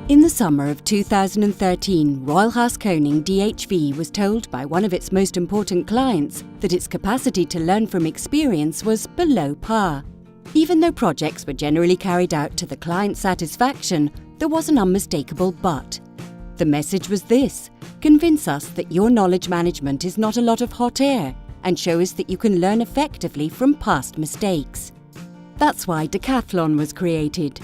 In the summer of 2013, RoyalHasKoningDHV was told by one of its most important clients that its capacity to learn from experience was below par. Even though projects were generally carried out to the client's satisfaction, there was an unmistakable but. The message was this: convince us that your knowledge management is not a lot of hot air, and show us that you can learn effectively from past mistakes. That's why Decathlon was created.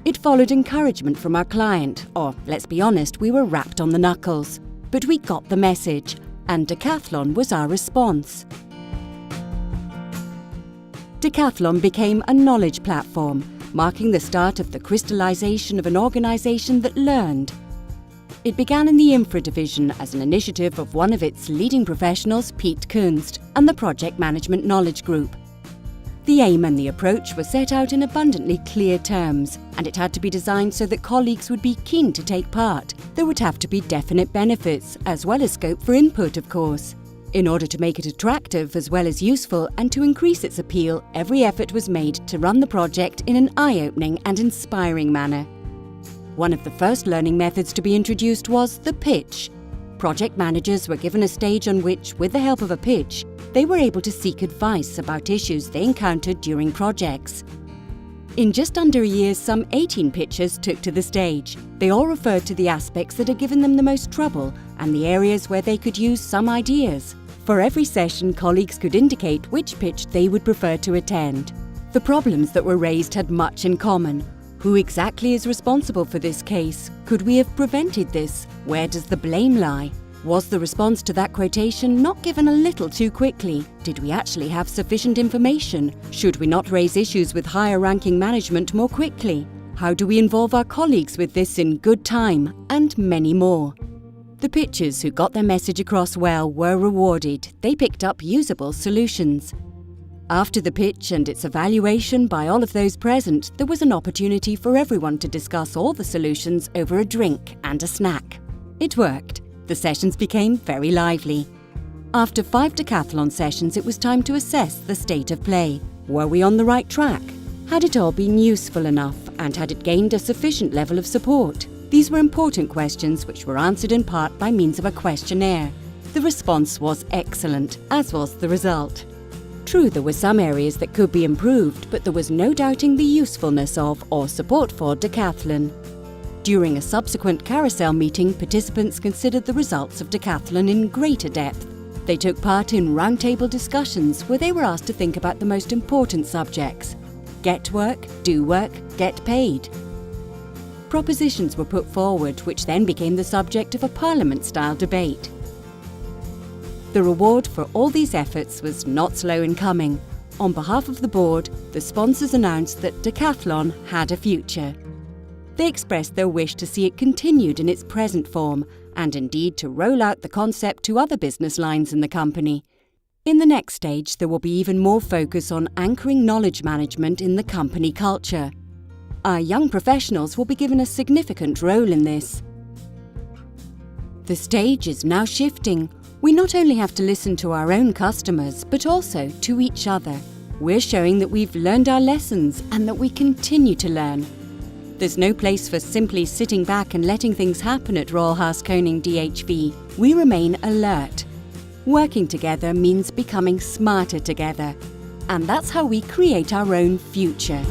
It followed encouragement from our client, or let's be honest, we were wrapped on the knuckles. But we got the message, and Decathlon was our response. Decathlon became a knowledge platform, marking the start of the crystallization of an organisation that learned. It began in the Infra division as an initiative of one of its leading professionals, Pete Kunst, and the Project Management Knowledge Group. The aim and the approach were set out in abundantly clear terms, and it had to be designed so that colleagues would be keen to take part. There would have to be definite benefits, as well as scope for input, of course. In order to make it attractive as well as useful and to increase its appeal, every effort was made to run the project in an eye-opening and inspiring manner. One of the first learning methods to be introduced was the pitch. Project managers were given a stage on which, with the help of a pitch, they were able to seek advice about issues they encountered during projects. In just under a year, some 18 pitchers took to the stage. They all referred to the aspects that had given them the most trouble and the areas where they could use some ideas. For every session, colleagues could indicate which pitch they would prefer to attend. The problems that were raised had much in common. Who exactly is responsible for this case? Could we have prevented this? Where does the blame lie? Was the response to that quotation not given a little too quickly? Did we actually have sufficient information? Should we not raise issues with higher-ranking management more quickly? How do we involve our colleagues with this in good time? And many more. The pitchers who got their message across well were rewarded. They picked up usable solutions. After the pitch and its evaluation by all of those present, there was an opportunity for everyone to discuss all the solutions over a drink and a snack. It worked. The sessions became very lively. After 5 decathlon sessions, it was time to assess the state of play. Were we on the right track? Had it all been useful enough, and had it gained a sufficient level of support? These were important questions which were answered in part by means of a questionnaire. The response was excellent, as was the result. True, there were some areas that could be improved, but there was no doubting the usefulness of or support for decathlon. During a subsequent carousel meeting, participants considered the results of decathlon in greater depth. They took part in roundtable discussions where they were asked to think about the most important subjects: get work, do work, get paid. Propositions were put forward, which then became the subject of a parliament-style debate. The reward for all these efforts was not slow in coming. On behalf of the board, the sponsors announced that decathlon had a future. They expressed their wish to see it continued in its present form, and indeed to roll out the concept to other business lines in the company. In the next stage, there will be even more focus on anchoring knowledge management in the company culture. Our young professionals will be given a significant role in this. The stage is now shifting. We not only have to listen to our own customers, but also to each other. We're showing that we've learned our lessons and that we continue to learn. There's no place for simply sitting back and letting things happen at RoyalHasKoningDHV. We remain alert. Working together means becoming smarter together. And that's how we create our own future.